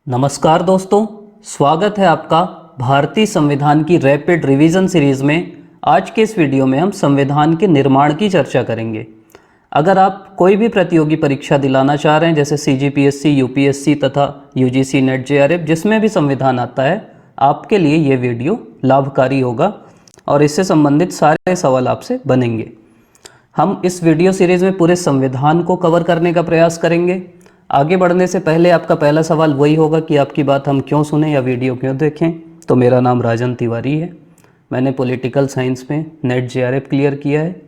नमस्कार दोस्तों, स्वागत है आपका भारतीय संविधान की रैपिड रिवीजन सीरीज में। आज के इस वीडियो में हम संविधान के निर्माण की चर्चा करेंगे। अगर आप कोई भी प्रतियोगी परीक्षा दिलाना चाह रहे हैं जैसे सीजीपीएससी, यूपीएससी तथा यूजीसी नेट जेआरएफ, जिसमें भी संविधान आता है, आपके लिए ये वीडियो लाभकारी होगा और इससे संबंधित सारे सवाल आपसे बनेंगे। हम इस वीडियो सीरीज में पूरे संविधान को कवर करने का प्रयास करेंगे। आगे बढ़ने से पहले आपका पहला सवाल वही होगा कि आपकी बात हम क्यों सुने या वीडियो क्यों देखें। तो मेरा नाम राजन तिवारी है, मैंने पॉलिटिकल साइंस में नेट जेआरएफ क्लियर किया है।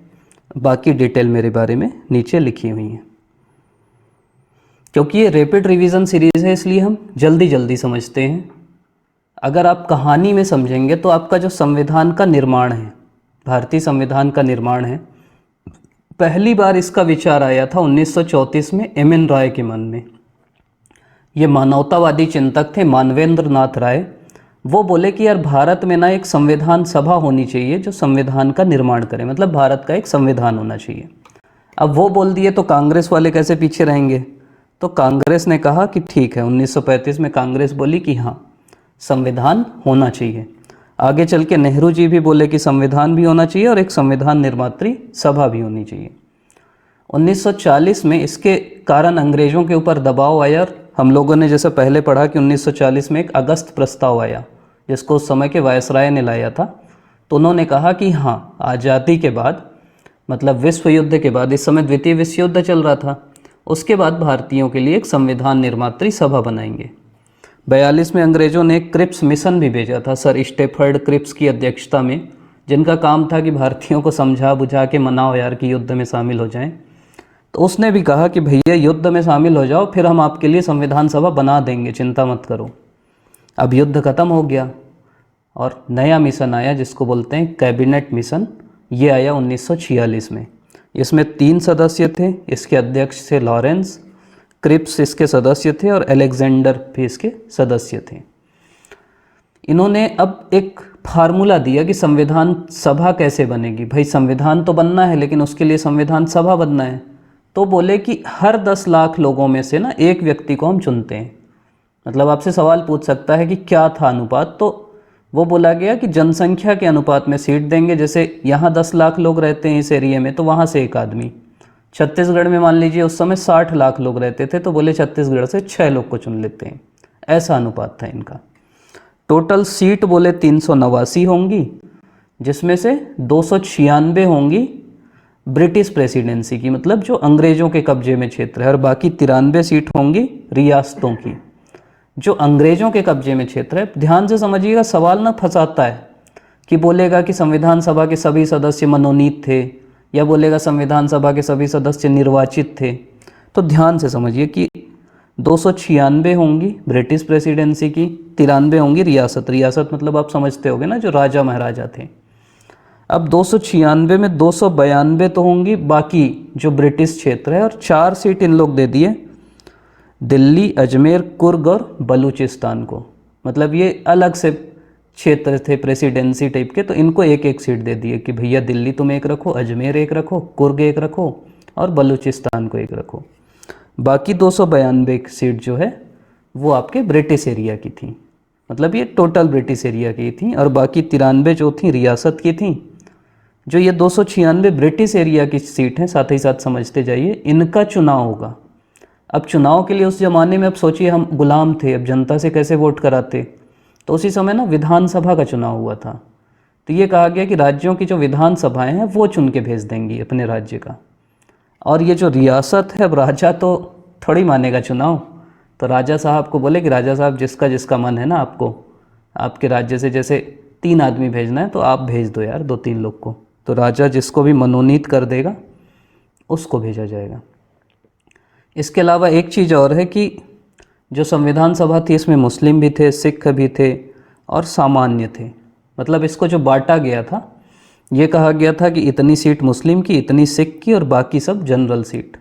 बाकी डिटेल मेरे बारे में नीचे लिखी हुई है। क्योंकि ये रैपिड रिवीजन सीरीज़ है इसलिए हम जल्दी जल्दी समझते हैं। अगर आप कहानी में समझेंगे तो आपका जो संविधान का निर्माण है, भारतीय संविधान का निर्माण है, पहली बार इसका विचार आया था 1934 में एम.एन. राय के मन में। ये मानवतावादी चिंतक थे मानवेंद्र नाथ राय। वो बोले कि यार भारत में ना एक संविधान सभा होनी चाहिए जो संविधान का निर्माण करे, मतलब भारत का एक संविधान होना चाहिए। अब वो बोल दिए तो कांग्रेस वाले कैसे पीछे रहेंगे। तो कांग्रेस ने कहा कि ठीक है, 1935 में कांग्रेस बोली कि हाँ संविधान होना चाहिए। आगे चल के नेहरू जी भी बोले कि संविधान भी होना चाहिए और एक संविधान निर्मात्री सभा भी होनी चाहिए। 1940 में इसके कारण अंग्रेज़ों के ऊपर दबाव आया और हम लोगों ने जैसे पहले पढ़ा कि 1940 में एक अगस्त प्रस्ताव आया जिसको उस समय के वायसराय ने लाया था। तो उन्होंने कहा कि हाँ, आज़ादी के बाद, मतलब विश्व युद्ध के बाद, इस समय द्वितीय विश्व युद्ध चल रहा था, उसके बाद भारतीयों के लिए एक संविधान निर्मात्री सभा बनाएंगे। 42 में अंग्रेज़ों ने क्रिप्स मिशन भी भेजा था सर स्टेफर्ड क्रिप्स की अध्यक्षता में, जिनका काम था कि भारतीयों को समझा बुझा के मनाओ यार कि युद्ध में शामिल हो जाएं। तो उसने भी कहा कि भैया युद्ध में शामिल हो जाओ, फिर हम आपके लिए संविधान सभा बना देंगे, चिंता मत करो। अब युद्ध ख़त्म हो गया और नया मिशन आया जिसको बोलते हैं कैबिनेट मिशन। ये आया 1946 में। इसमें 3 सदस्य थे, इसके अध्यक्ष थे लॉरेंस, क्रिप्स इसके सदस्य थे और अलेक्जेंडर भी इसके सदस्य थे। इन्होंने अब एक फार्मूला दिया कि संविधान सभा कैसे बनेगी। भाई संविधान तो बनना है लेकिन उसके लिए संविधान सभा बनना है। तो बोले कि हर 10 लाख लोगों में से ना एक व्यक्ति को हम चुनते हैं। मतलब आपसे सवाल पूछ सकता है कि क्या था अनुपात, तो वो बोला गया कि जनसंख्या के अनुपात में सीट देंगे। जैसे यहाँ 10 लाख लोग रहते हैं इस एरिया में, तो वहाँ से एक आदमी। छत्तीसगढ़ में मान लीजिए उस समय 60 लाख लोग रहते थे, तो बोले छत्तीसगढ़ से 6 लोग को चुन लेते हैं। ऐसा अनुपात था इनका। टोटल सीट बोले 389 होंगी, जिसमें से 296 होंगी ब्रिटिश प्रेसिडेंसी की, मतलब जो अंग्रेज़ों के कब्जे में क्षेत्र है, और बाकी 93 सीट होंगी रियासतों की जो अंग्रेज़ों के कब्जे में क्षेत्र है। ध्यान से समझिएगा, सवाल ना फंसाता है कि बोलेगा कि संविधान सभा के सभी सदस्य मनोनीत थे या बोलेगा संविधान सभा के सभी सदस्य निर्वाचित थे। तो ध्यान से समझिए कि 296 होंगी ब्रिटिश प्रेसिडेंसी की, 93 होंगी रियासत। रियासत मतलब आप समझते होंगे ना, जो राजा महाराजा थे। अब 296 में 292 तो होंगी बाकी जो ब्रिटिश क्षेत्र है, और 4 सीट इन लोग दे दिए दिल्ली, अजमेर, कुर्ग और बलूचिस्तान को। मतलब ये अलग से क्षेत्र थे प्रेसिडेंसी टाइप के, तो इनको एक एक सीट दे दिए कि भैया दिल्ली तुम एक रखो, अजमेर एक रखो, कुर्ग एक रखो और बलूचिस्तान को एक रखो। बाकी 292 सीट जो है वो आपके ब्रिटिश एरिया की थी, मतलब ये टोटल ब्रिटिश एरिया की थी, और बाकी 93 जो थी रियासत की थी। जो ये 296 ब्रिटिश एरिया की सीट हैं, साथ ही साथ समझते जाइए, इनका चुनाव होगा। अब चुनाव के लिए उस ज़माने में, अब सोचिए हम गुलाम थे, अब जनता से कैसे वोट कराते। तो उसी समय ना विधानसभा का चुनाव हुआ था। तो ये कहा गया कि राज्यों की जो विधानसभाएं हैं वो चुन के भेज देंगी अपने राज्य का। और ये जो रियासत है, अब राजा तो थोड़ी मानेगा चुनाव, तो राजा साहब को बोले कि राजा साहब जिसका जिसका मन है ना, आपको आपके राज्य से जैसे 3 आदमी भेजना है तो आप भेज दो यार 2-3 लोग को। तो राजा जिसको भी मनोनीत कर देगा उसको भेजा जाएगा। इसके अलावा एक चीज़ और है कि जो संविधान सभा थी इसमें मुस्लिम भी थे, सिख भी थे और सामान्य थे। मतलब इसको जो बांटा गया था, ये कहा गया था कि इतनी सीट मुस्लिम की, इतनी सिख की और बाकी सब जनरल सीट।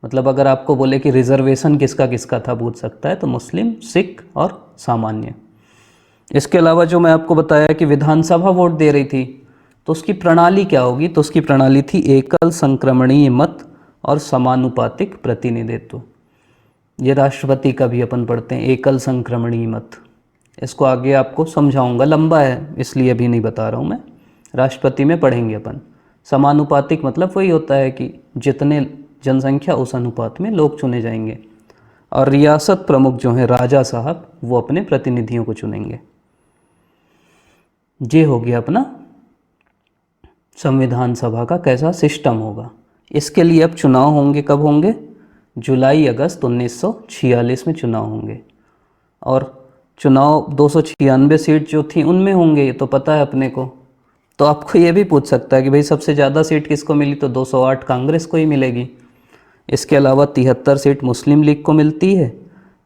मतलब अगर आपको बोले कि रिजर्वेशन किसका किसका था, पूछ सकता है, तो मुस्लिम, सिख और सामान्य। इसके अलावा जो मैं आपको बताया कि विधानसभा वोट दे रही थी, तो उसकी प्रणाली क्या होगी, तो उसकी प्रणाली थी एकल संक्रमणीय मत और समानुपातिक प्रतिनिधित्व। ये राष्ट्रपति का भी अपन पढ़ते हैं, एकल संक्रमणीय मत। इसको आगे आपको समझाऊंगा, लंबा है इसलिए अभी नहीं बता रहा हूँ मैं। राष्ट्रपति में पढ़ेंगे अपन। समानुपातिक मतलब वही होता है कि जितने जनसंख्या उस अनुपात में लोग चुने जाएंगे। और रियासत प्रमुख जो हैं राजा साहब, वो अपने प्रतिनिधियों को चुनेंगे। ये हो गया अपना संविधान सभा का कैसा सिस्टम होगा। इसके लिए अब चुनाव होंगे, कब होंगे? जुलाई अगस्त 1946 में चुनाव होंगे। और चुनाव 296 सीट जो थी उनमें होंगे, ये तो पता है अपने को। तो आपको ये भी पूछ सकता है कि भाई सबसे ज़्यादा सीट किसको मिली, तो 208 कांग्रेस को ही मिलेगी। इसके अलावा 73 सीट मुस्लिम लीग को मिलती है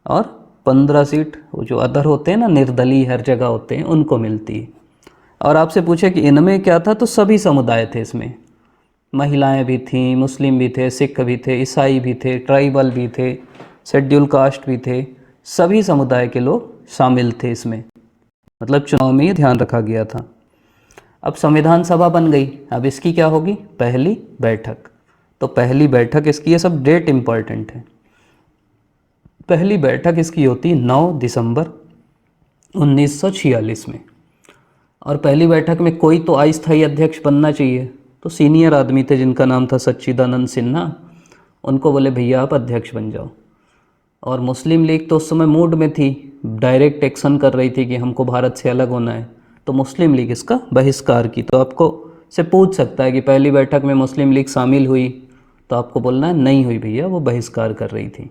और 15 सीट वो जो अदर होते हैं ना, निर्दलीय हर जगह होते हैं, उनको मिलती है। और आपसे पूछे कि इनमें क्या था, तो सभी समुदाय थे इसमें। महिलाएं भी थीं, मुस्लिम भी थे, सिख भी थे, ईसाई भी थे, ट्राइबल भी थे, शेड्यूल कास्ट भी थे, सभी समुदाय के लोग शामिल थे इसमें। मतलब चुनाव में ये ध्यान रखा गया था। अब संविधान सभा बन गई, अब इसकी क्या होगी? पहली बैठक। तो पहली बैठक इसकी, ये सब डेट इम्पॉर्टेंट है। पहली बैठक इसकी होती 9 दिसंबर 1946 में। और पहली बैठक में कोई तो अस्थायी अध्यक्ष बनना चाहिए। तो सीनियर आदमी थे जिनका नाम था सच्चिदानंद सिन्हा, उनको बोले भैया आप अध्यक्ष बन जाओ। और मुस्लिम लीग तो उस समय मूड में थी, डायरेक्ट एक्शन कर रही थी कि हमको भारत से अलग होना है, तो मुस्लिम लीग इसका बहिष्कार की। तो आपको से पूछ सकता है कि पहली बैठक में मुस्लिम लीग शामिल हुई, तो आपको बोलना है नहीं हुई भैया, वो बहिष्कार कर रही थी।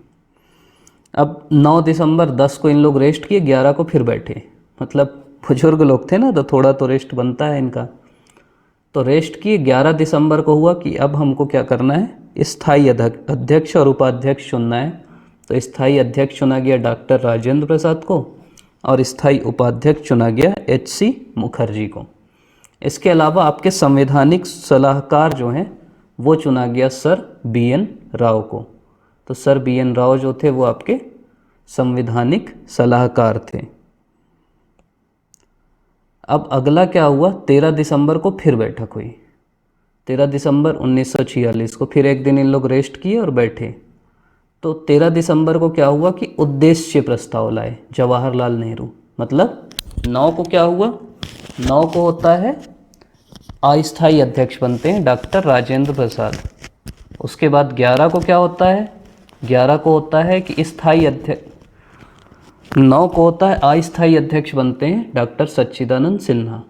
अब 9 दिसंबर 10 को इन लोग रेस्ट किए, 11 को फिर बैठे। मतलब बुजुर्ग लोग थे ना, तो थोड़ा तो रेस्ट बनता है इनका। तो रेस्ट किए, 11 दिसंबर को हुआ कि अब हमको क्या करना है, स्थायी अध्यक्ष और उपाध्यक्ष चुनना है। तो स्थायी अध्यक्ष चुना गया डॉक्टर राजेंद्र प्रसाद को और स्थायी उपाध्यक्ष चुना गया HC मुखर्जी को। इसके अलावा आपके संवैधानिक सलाहकार जो हैं वो चुना गया सर BN राव को। तो सर BN राव जो थे वो आपके संवैधानिक सलाहकार थे। अब अगला क्या हुआ, 13 दिसंबर को फिर बैठक हुई। 13 दिसंबर 1946 को फिर एक दिन इन लोग रेस्ट किए और बैठे। तो 13 दिसंबर को क्या हुआ कि उद्देश्य प्रस्ताव लाए जवाहरलाल नेहरू। मतलब 9 को क्या हुआ, 9 को होता है अस्थायी अध्यक्ष बनते हैं डॉक्टर राजेंद्र प्रसाद। उसके बाद 11 को क्या होता है, 11 को होता है कि स्थायी अध्यक्ष, 9 को होता है अस्थायी अध्यक्ष बनते हैं डॉक्टर सच्चिदानंद सिन्हा।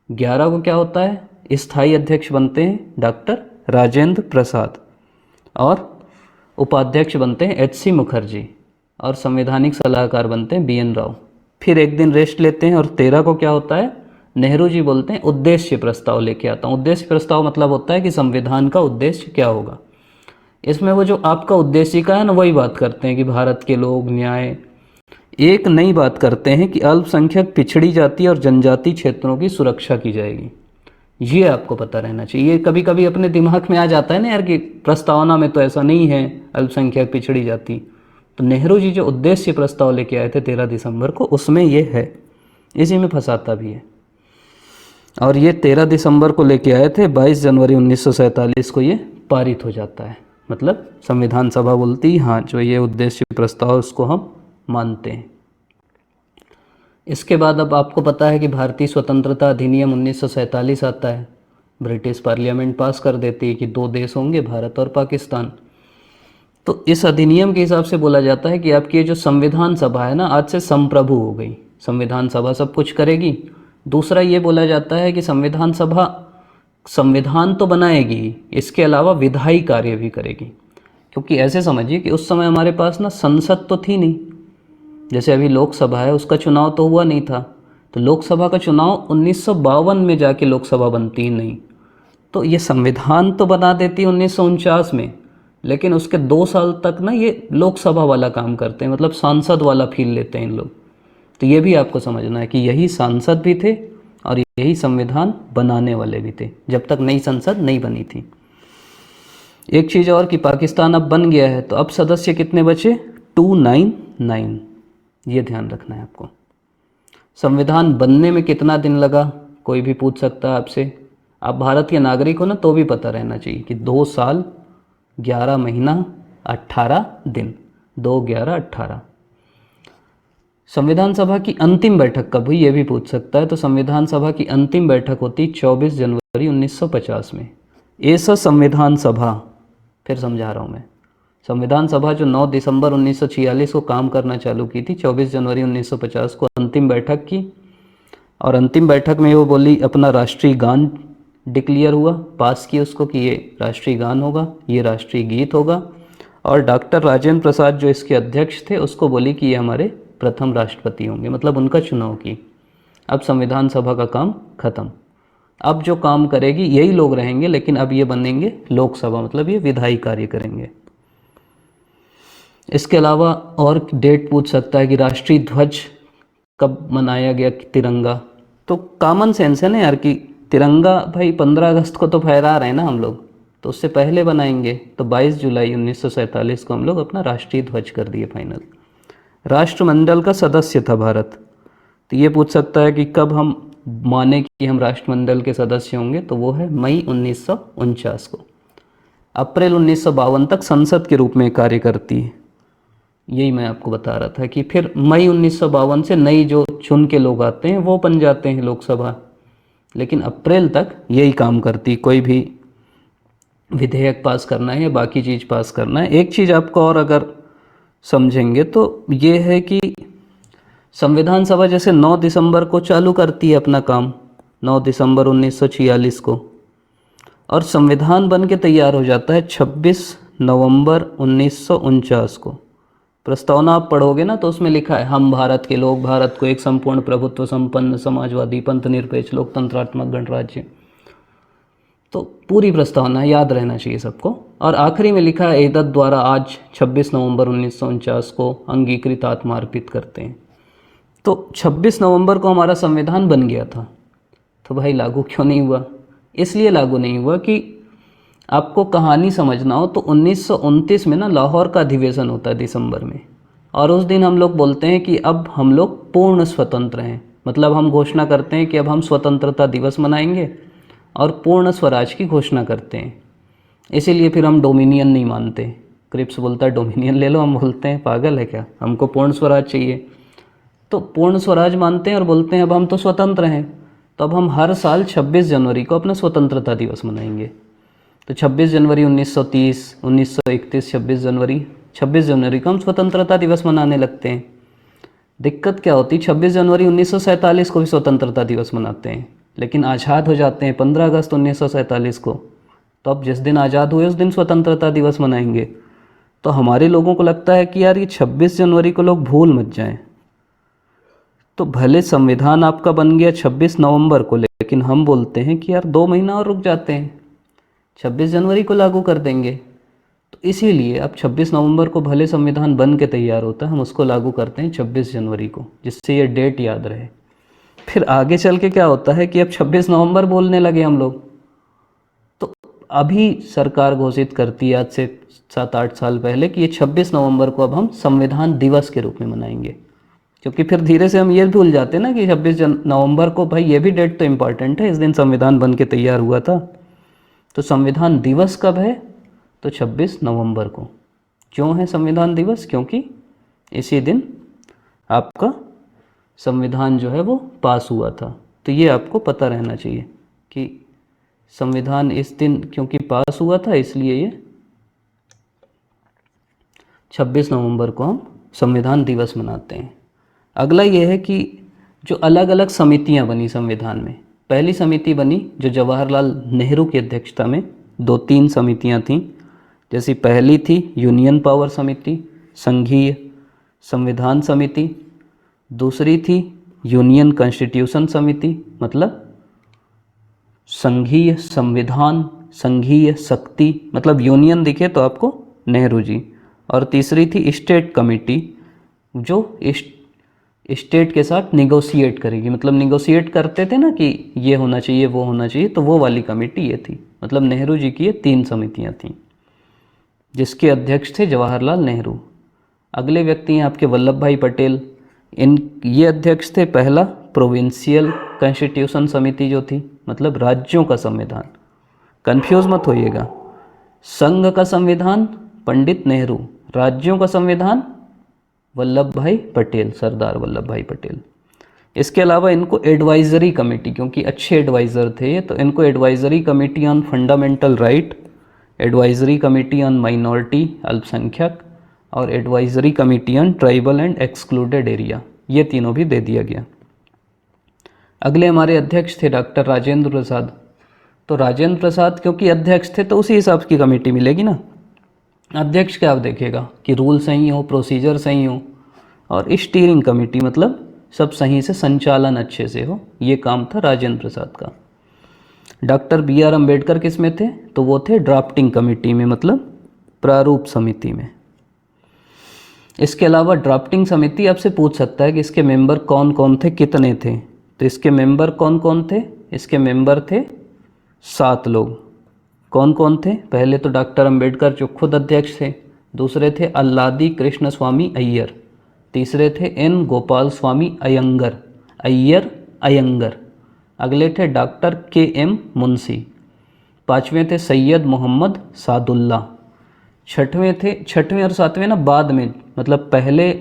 11 को क्या होता है, स्थायी अध्यक्ष बनते हैं डॉक्टर राजेंद्र प्रसाद और उपाध्यक्ष बनते हैं HC मुखर्जी और संवैधानिक सलाहकार बनते हैं BN राव। फिर एक दिन रेस्ट लेते हैं और 13 को क्या होता है, नेहरू जी बोलते हैं उद्देश्य प्रस्ताव लेके आता हूँ। उद्देश्य प्रस्ताव मतलब होता है कि संविधान का उद्देश्य क्या होगा। इसमें वो जो आपका उद्देशिका है ना, वही बात करते हैं कि भारत के लोग न्याय, एक नई बात करते हैं कि अल्पसंख्यक पिछड़ी जाति और जनजाति क्षेत्रों की सुरक्षा की जाएगी। ये आपको पता रहना चाहिए। कभी कभी अपने दिमाग में आ जाता है ना यार कि प्रस्तावना में तो ऐसा नहीं है अल्पसंख्यक पिछड़ी जाति। तो नेहरू जी जो उद्देश्य प्रस्ताव लेके आए थे 13 दिसंबर को, उसमें ये है, इसी में फंसाता भी है। और ये 13 दिसंबर को लेके आए थे, 22 जनवरी 1947 को ये पारित हो जाता है। मतलब संविधान सभा बोलती हाँ जो ये उद्देश्य प्रस्ताव उसको हम मानते हैं। इसके बाद अब आपको पता है कि भारतीय स्वतंत्रता अधिनियम 1947 आता है। ब्रिटिश पार्लियामेंट पास कर देती है कि 2 देश होंगे, भारत और पाकिस्तान। तो इस अधिनियम के हिसाब से बोला जाता है कि आपकी ये जो संविधान सभा है ना, आज से संप्रभु हो गई। संविधान सभा सब कुछ करेगी। दूसरा ये बोला जाता है कि संविधान सभा संविधान तो बनाएगी, इसके अलावा विधायी कार्य भी करेगी। क्योंकि ऐसे समझिए कि उस समय हमारे पास ना संसद तो थी नहीं। जैसे अभी लोकसभा है, उसका चुनाव तो हुआ नहीं था। तो लोकसभा का चुनाव 1952 में जाके लोकसभा बनती ही नहीं। तो ये संविधान तो बना देती है 1949 में, लेकिन उसके 2 साल तक ना ये लोकसभा वाला काम करते हैं, मतलब सांसद वाला फील लेते हैं इन लोग। तो ये भी आपको समझना है कि यही सांसद भी थे और यही संविधान बनाने वाले भी थे, जब तक नई संसद नहीं बनी थी। एक चीज़ और कि पाकिस्तान अब बन गया है, तो अब सदस्य कितने बचे, 299। ये ध्यान रखना है आपको। संविधान बनने में कितना दिन लगा, कोई भी पूछ सकता है आपसे। आप भारत के नागरिक हो ना, तो भी पता रहना चाहिए कि 2 साल 11 महीना 18 दिन। 2/11/18। संविधान सभा की अंतिम बैठक कब हुई ये भी पूछ सकता है। तो संविधान सभा की अंतिम बैठक होती 24 जनवरी 1950 में। ऐसा संविधान सभा, फिर समझा रहा हूँ मैं, संविधान सभा जो 9 दिसंबर 1946 को काम करना चालू की थी, 24 जनवरी 1950 को अंतिम बैठक की। और अंतिम बैठक में वो बोली, अपना राष्ट्रीय गान डिक्लेयर हुआ, पास किया उसको कि ये राष्ट्रीय गान होगा, ये राष्ट्रीय गीत होगा। और डॉक्टर राजेंद्र प्रसाद जो इसके अध्यक्ष थे उसको बोली कि ये हमारे प्रथम राष्ट्रपति होंगे, मतलब उनका चुनाव की। अब संविधान सभा का काम खत्म। अब जो काम करेगी यही लोग रहेंगे, लेकिन अब ये बनेंगे लोकसभा, मतलब ये विधायी कार्य करेंगे। इसके अलावा और डेट पूछ सकता है कि राष्ट्रीय ध्वज कब मनाया गया, तिरंगा। तो कॉमन सेंस है ना यार कि तिरंगा भाई 15 अगस्त को तो फहरा रहे हैं ना हम लोग, तो उससे पहले बनाएंगे। तो 22 जुलाई 1947 को हम लोग अपना राष्ट्रीय ध्वज कर दिए फाइनल। राष्ट्रमंडल का सदस्य था भारत। तो ये पूछ सकता है कि कब हम माने कि हम राष्ट्रमंडल के सदस्य होंगे, तो वो है मई 1949 को। अप्रैल 1952 तक संसद के रूप में कार्य करती है। यही मैं आपको बता रहा था कि फिर मई 1952 से नई जो चुन के लोग आते हैं वो बन जाते हैं लोकसभा, लेकिन अप्रैल तक यही काम करती। कोई भी विधेयक पास करना है या बाकी चीज़ पास करना है। एक चीज़ आपको और अगर समझेंगे तो ये है कि संविधान सभा जैसे 9 दिसंबर को चालू करती है अपना काम, 9 दिसंबर 1946 को, और संविधान बन के तैयार हो जाता है 26 नवंबर 1949 को। प्रस्तावना आप पढ़ोगे ना तो उसमें लिखा है, हम भारत के लोग भारत को एक संपूर्ण प्रभुत्व संपन्न समाजवादी पंथ निरपेक्ष लोकतंत्रात्मक गणराज्य। तो पूरी प्रस्तावना याद रहना चाहिए सबको। और आखिरी में लिखा है, एतद द्वारा आज 26 नवंबर 1949 को अंगीकृत आत्मा अर्पित करते हैं। तो 26 नवंबर को हमारा संविधान बन गया था। तो भाई लागू क्यों नहीं हुआ? इसलिए लागू नहीं हुआ कि आपको कहानी समझना हो तो 1929 में ना लाहौर का अधिवेशन होता है दिसंबर में, और उस दिन हम लोग बोलते हैं कि अब हम लोग पूर्ण स्वतंत्र हैं। मतलब हम घोषणा करते हैं कि अब हम स्वतंत्रता दिवस मनाएंगे और पूर्ण स्वराज की घोषणा करते हैं। इसीलिए फिर हम डोमिनियन नहीं मानते। क्रिप्स बोलता है डोमिनियन ले लो, हम बोलते हैं पागल है क्या, हमको पूर्ण स्वराज चाहिए। तो पूर्ण स्वराज मानते हैं और बोलते हैं अब हम तो स्वतंत्र हैं। तो अब हम हर साल 26 जनवरी को अपना स्वतंत्रता दिवस मनाएंगे। तो 26 जनवरी 1930, 1931, 26 जनवरी को हम स्वतंत्रता दिवस मनाने लगते हैं। दिक्कत क्या होती, 26 जनवरी 1947 को भी स्वतंत्रता दिवस मनाते हैं, लेकिन आज़ाद हो जाते हैं 15 अगस्त 1947 को। तो अब जिस दिन आज़ाद हुए उस दिन स्वतंत्रता दिवस मनाएंगे। तो हमारे लोगों को लगता है कि यार ये 26 जनवरी को लोग भूल मत जाएं। तो भले संविधान आपका बन गया 26 नवंबर को, लेकिन हम बोलते हैं कि यार 2 महीना और रुक जाते हैं, 26 जनवरी को लागू कर देंगे। तो इसीलिए अब 26 नवंबर को भले संविधान बन के तैयार होता है, हम उसको लागू करते हैं 26 जनवरी को, जिससे ये डेट याद रहे। फिर आगे चल के क्या होता है कि अब 26 नवंबर बोलने लगे हम लोग। तो अभी सरकार घोषित करती है आज से 7-8 साल पहले कि ये 26 नवंबर को अब हम संविधान दिवस के रूप में मनाएंगे। क्योंकि फिर धीरे से हम ये भूल जाते हैं ना कि 26 नवंबर को, भाई ये भी डेट तो इम्पॉर्टेंट है, इस दिन संविधान बन के तैयार हुआ था। तो संविधान दिवस कब है? तो 26 नवंबर को। क्यों है संविधान दिवस? क्योंकि इसी दिन आपका संविधान जो है वो पास हुआ था। तो ये आपको पता रहना चाहिए कि संविधान इस दिन क्योंकि पास हुआ था, इसलिए ये 26 नवंबर को हम संविधान दिवस मनाते हैं। अगला ये है कि जो अलग अलग समितियां बनी संविधान में। पहली समिति बनी जो जवाहरलाल नेहरू की अध्यक्षता में, 2-3 समितियां थीं। जैसी पहली थी यूनियन पावर समिति, संघीय संविधान समिति। दूसरी थी यूनियन कॉन्स्टिट्यूशन समिति, मतलब संघीय संविधान, संघीय शक्ति, मतलब यूनियन दिखे तो आपको नेहरू जी। और तीसरी थी स्टेट कमेटी, जो स्टेट के साथ निगोशिएट करेगी। मतलब निगोशिएट करते थे ना कि ये होना चाहिए वो होना चाहिए, तो वो वाली कमेटी ये थी। मतलब नेहरू जी की ये 3 समितियां थीं जिसके अध्यक्ष थे जवाहरलाल नेहरू। अगले व्यक्ति हैं आपके वल्लभ भाई पटेल। ये अध्यक्ष थे। पहला प्रोविंशियल कॉन्स्टिट्यूशन समिति जो थी, मतलब राज्यों का संविधान, कंफ्यूज मत होइएगा। संघ का संविधान पंडित नेहरू, राज्यों का संविधान वल्लभ भाई पटेल, सरदार वल्लभ भाई पटेल। इसके अलावा इनको एडवाइजरी कमेटी, क्योंकि अच्छे एडवाइज़र थे ये, तो इनको advisory committee on fundamental right, advisory committee on minority अल्पसंख्यक, और advisory committee on tribal and excluded area, ये तीनों भी दे दिया गया। अगले हमारे अध्यक्ष थे डॉक्टर राजेंद्र प्रसाद। तो राजेंद्र प्रसाद क्योंकि अध्यक्ष थे तो उसी हिसाब की कमेटी मिलेगी ना। अध्यक्ष क्या आप देखेगा कि रूल सही हो, प्रोसीजर सही हो, और स्टीयरिंग कमेटी मतलब सब सही से संचालन अच्छे से हो, ये काम था राजेंद्र प्रसाद का। डॉक्टर बी आर अम्बेडकर किस में थे? तो वो थे ड्राफ्टिंग कमेटी में, मतलब प्रारूप समिति में। इसके अलावा ड्राफ्टिंग समिति आपसे पूछ सकता है कि इसके मेंबर कौन कौन थे, कितने थे। तो इसके मेंबर कौन कौन थे? इसके मेंबर थे 7 लोग। कौन कौन थे? पहले तो डॉक्टर अम्बेडकर जो खुद अध्यक्ष थे, दूसरे थे अल्लादी कृष्ण स्वामी अय्यर, तीसरे थे एन गोपाल स्वामी अयंगर, अगले थे डॉक्टर के एम मुंशी, पाँचवें थे सैयद मोहम्मद सादुल्ला, छठवें और सातवें ना बाद में, मतलब पहले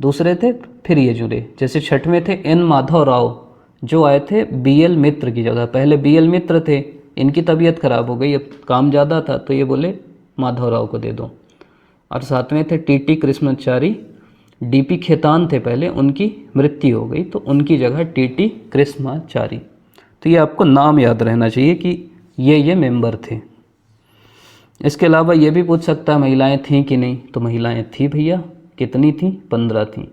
दूसरे थे फिर ये जुड़े। जैसे छठवें थे एन माधव राव, जो आए थे बीएल मित्र की जगह। पहले बीएल मित्र थे, इनकी तबीयत खराब हो गई, अब काम ज़्यादा था तो ये बोले माधव राव को दे दो। और सातवें थे टीटी कृष्णचारी, डीपी खेतान थे पहले, उनकी मृत्यु हो गई तो उनकी जगह टीटी कृष्णचारी। तो ये आपको नाम याद रहना चाहिए कि ये मेंबर थे। इसके अलावा ये भी पूछ सकता है महिलाएं थीं कि नहीं, तो महिलाएं थी भैया। कितनी थी? 15 थी।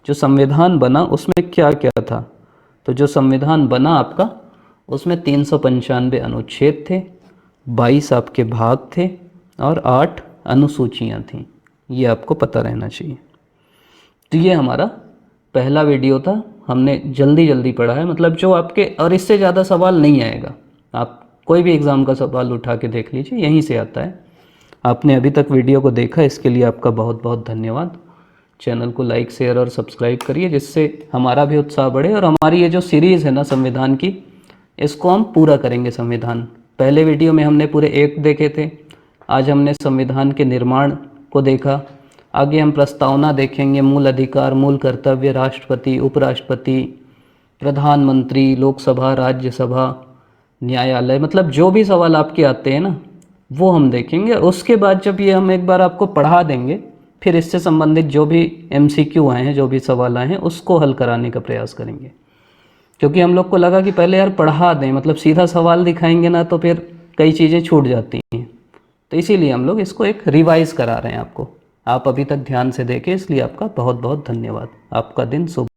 जो संविधान बना उसमें क्या क्या था? तो जो संविधान बना आपका, उसमें 395 अनुच्छेद थे, 22 आपके भाग थे और 8 अनुसूचियाँ थीं। ये आपको पता रहना चाहिए। तो ये हमारा पहला वीडियो था, हमने जल्दी पढ़ा है, मतलब जो आपके, और इससे ज़्यादा सवाल नहीं आएगा। आप कोई भी एग्ज़ाम का सवाल उठा के देख लीजिए, यहीं से आता है। आपने अभी तक वीडियो को देखा, इसके लिए आपका बहुत बहुत धन्यवाद। चैनल को लाइक, शेयर और सब्सक्राइब करिए, जिससे हमारा भी उत्साह बढ़े और हमारी ये जो सीरीज़ है ना संविधान की, इसको हम पूरा करेंगे। संविधान पहले वीडियो में हमने पूरे 1 देखे थे, आज हमने संविधान के निर्माण को देखा। आगे हम प्रस्तावना देखेंगे, मूल अधिकार, मूल कर्तव्य, राष्ट्रपति, उपराष्ट्रपति, प्रधानमंत्री, लोकसभा, राज्यसभा, न्यायालय, मतलब जो भी सवाल आपके आते हैं ना वो हम देखेंगे। और उसके बाद जब ये हम एक बार आपको पढ़ा देंगे, फिर इससे संबंधित जो भी MCQ आए हैं, जो भी सवाल आए हैं, उसको हल कराने का प्रयास करेंगे। क्योंकि हम लोग को लगा कि पहले यार पढ़ा दें, मतलब सीधा सवाल दिखाएंगे ना तो फिर कई चीज़ें छूट जाती हैं, तो इसीलिए हम लोग इसको एक रिवाइज करा रहे हैं आपको। आप अभी तक ध्यान से देखें, इसलिए आपका बहुत बहुत धन्यवाद। आपका दिन शुभ।